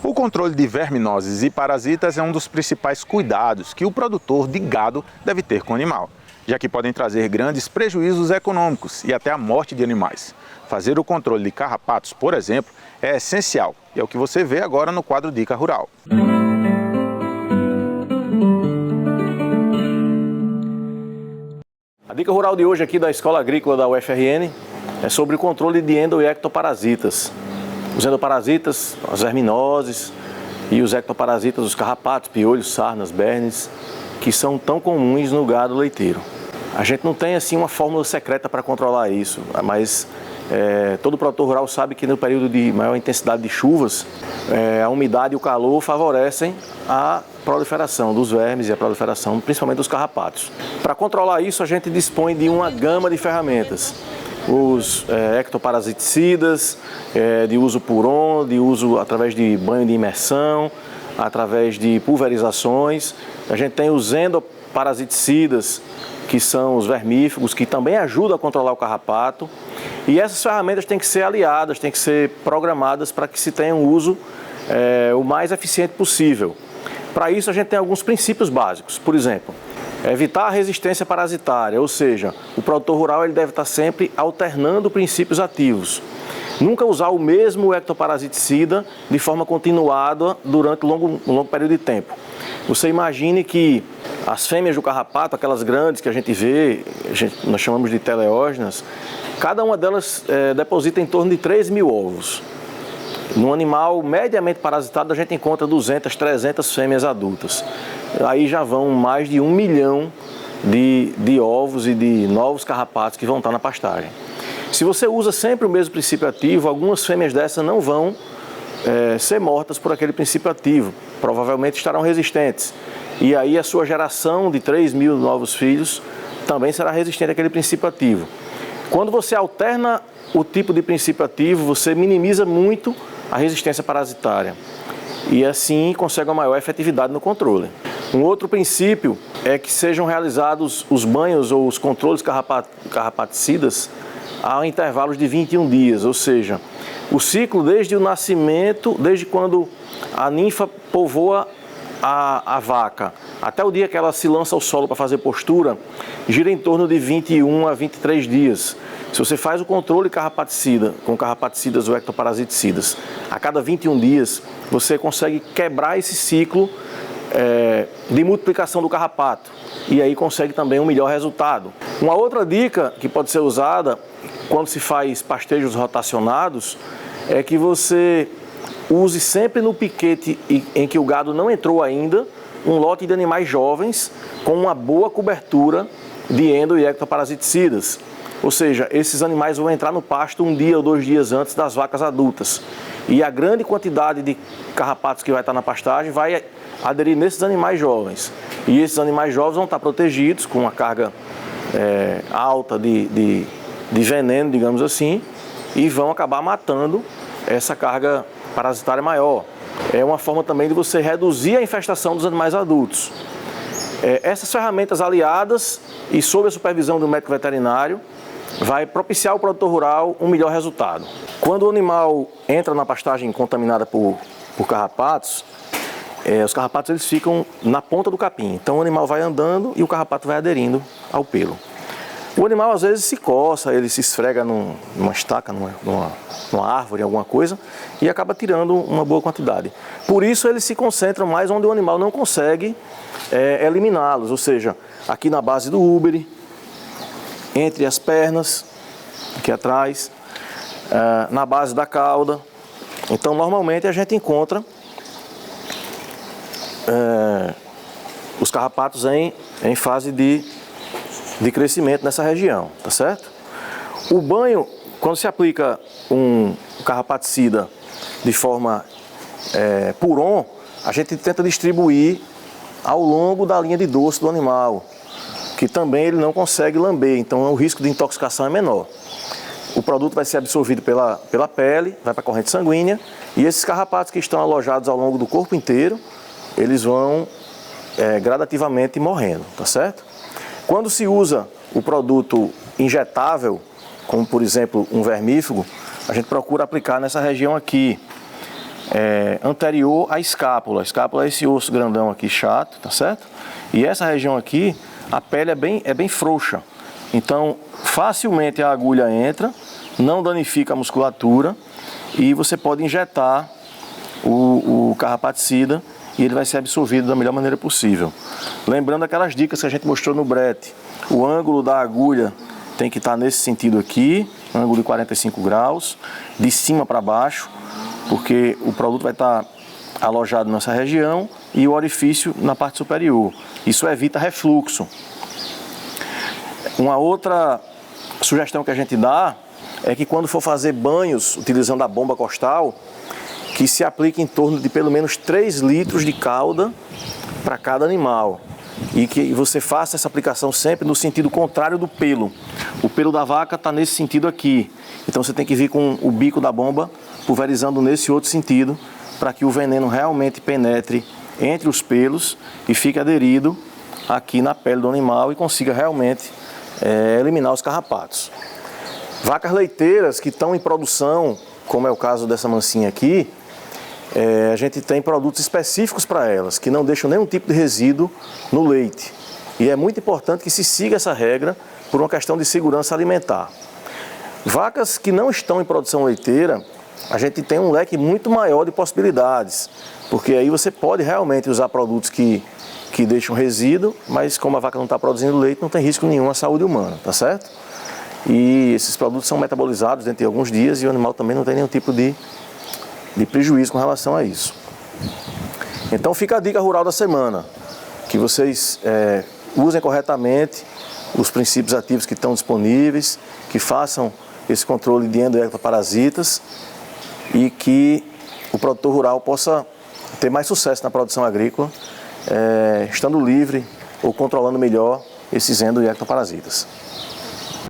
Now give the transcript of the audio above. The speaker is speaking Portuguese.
O controle de verminoses e parasitas é um dos principais cuidados que o produtor de gado deve ter com o animal, já que podem trazer grandes prejuízos econômicos e até a morte de animais. Fazer o controle de carrapatos, por exemplo, é essencial e é o que você vê agora no quadro Dica Rural. A dica rural de hoje aqui da Escola Agrícola da UFRN é sobre o controle de endo- e ectoparasitas. Os endoparasitas, as verminoses e os ectoparasitas, os carrapatos, piolhos, sarnas, bernes, que são tão comuns no gado leiteiro. A gente não tem assim uma fórmula secreta para controlar isso, mas todo produtor rural sabe que no período de maior intensidade de chuvas, a umidade e o calor favorecem a proliferação dos vermes e a proliferação principalmente dos carrapatos. Para controlar isso, a gente dispõe de uma gama de ferramentas. Os ectoparasiticidas, de uso puron, de uso através de banho de imersão, através de pulverizações. A gente tem os endoparasiticidas, que são os vermífugos, que também ajudam a controlar o carrapato. E essas ferramentas têm que ser aliadas, têm que ser programadas para que se tenha um uso o mais eficiente possível. Para isso, a gente tem alguns princípios básicos. Por exemplo, evitar a resistência parasitária, ou seja, o produtor rural ele deve estar sempre alternando princípios ativos. Nunca usar o mesmo ectoparasiticida de forma continuada durante um longo período de tempo. Você imagine que as fêmeas do carrapato, aquelas grandes que a gente vê, nós chamamos de teleógenas, cada uma delas deposita em torno de 3.000 ovos. No animal mediamente parasitado, a gente encontra 200, 300 fêmeas adultas. Aí já vão mais de 1 milhão de ovos e de novos carrapatos que vão estar na pastagem. Se você usa sempre o mesmo princípio ativo, algumas fêmeas dessas não vão ser mortas por aquele princípio ativo. Provavelmente estarão resistentes. E aí a sua geração de 3.000 novos filhos também será resistente àquele princípio ativo. Quando você alterna o tipo de princípio ativo, você minimiza muito a resistência parasitária e assim consegue uma maior efetividade no controle. Um outro princípio é que sejam realizados os banhos ou os controles carrapaticidas a intervalos de 21 dias, ou seja, o ciclo desde o nascimento, desde quando a ninfa povoa a vaca, até o dia que ela se lança ao solo para fazer postura, gira em torno de 21 a 23 dias. Se você faz o controle carrapaticida, com carrapaticidas ou ectoparasiticidas, a cada 21 dias, você consegue quebrar esse ciclo de multiplicação do carrapato e aí consegue também um melhor resultado. Uma outra dica que pode ser usada quando se faz pastejos rotacionados é que você use sempre no piquete em que o gado não entrou ainda um lote de animais jovens com uma boa cobertura de endo- e ectoparasiticidas. Ou seja, esses animais vão entrar no pasto 1 dia ou 2 dias antes das vacas adultas. E a grande quantidade de carrapatos que vai estar na pastagem vai aderir nesses animais jovens. E esses animais jovens vão estar protegidos com uma carga alta de veneno, digamos assim, e vão acabar matando essa carga parasitária maior. É uma forma também de você reduzir a infestação dos animais adultos. Essas ferramentas aliadas e sob a supervisão do médico veterinário vai propiciar ao produtor rural um melhor resultado. Quando o animal entra na pastagem contaminada por carrapatos, os carrapatos eles ficam na ponta do capim. Então o animal vai andando e o carrapato vai aderindo ao pelo. O animal às vezes se coça, ele se esfrega numa estaca, numa árvore, alguma coisa, e acaba tirando uma boa quantidade. Por isso eles se concentram mais onde o animal não consegue eliminá-los, ou seja, aqui na base do úbere, entre as pernas, aqui atrás, na base da cauda. Então normalmente a gente encontra os carrapatos em fase de crescimento nessa região, tá certo? O banho, quando se aplica um carrapaticida de forma puron, a gente tenta distribuir ao longo da linha de dorso do animal, que também ele não consegue lamber, então o risco de intoxicação é menor. O produto vai ser absorvido pela pele, vai para a corrente sanguínea, e esses carrapatos que estão alojados ao longo do corpo inteiro, eles vão gradativamente morrendo, tá certo? Quando se usa o produto injetável, como por exemplo um vermífugo, a gente procura aplicar nessa região aqui. anterior à escápula. A escápula é esse osso grandão aqui, chato, tá certo? E essa região aqui, a pele é bem frouxa. Então, facilmente a agulha entra, não danifica a musculatura e você pode injetar o carrapaticida e ele vai ser absorvido da melhor maneira possível. Lembrando aquelas dicas que a gente mostrou no brete. O ângulo da agulha tem que estar nesse sentido aqui, ângulo de 45 graus, de cima para baixo, porque o produto vai estar alojado nessa região e o orifício na parte superior. Isso evita refluxo. Uma outra sugestão que a gente dá é que quando for fazer banhos utilizando a bomba costal, que se aplique em torno de pelo menos 3 litros de calda para cada animal. E que você faça essa aplicação sempre no sentido contrário do pelo. O pelo da vaca está nesse sentido aqui. Então você tem que vir com o bico da bomba pulverizando nesse outro sentido para que o veneno realmente penetre entre os pelos e fique aderido aqui na pele do animal e consiga realmente eliminar os carrapatos. Vacas leiteiras que estão em produção, como é o caso dessa mansinha aqui, a gente tem produtos específicos para elas, que não deixam nenhum tipo de resíduo no leite. E é muito importante que se siga essa regra por uma questão de segurança alimentar. Vacas que não estão em produção leiteira, a gente tem um leque muito maior de possibilidades, porque aí você pode realmente usar produtos que deixam resíduo, mas como a vaca não está produzindo leite, não tem risco nenhum à saúde humana, tá certo? E esses produtos são metabolizados dentro de alguns dias e o animal também não tem nenhum tipo de prejuízo com relação a isso. Então fica a dica rural da semana, que vocês usem corretamente os princípios ativos que estão disponíveis, que façam esse controle de endo- e ectoparasitas e que o produtor rural possa ter mais sucesso na produção agrícola, estando livre ou controlando melhor esses endo- e ectoparasitas.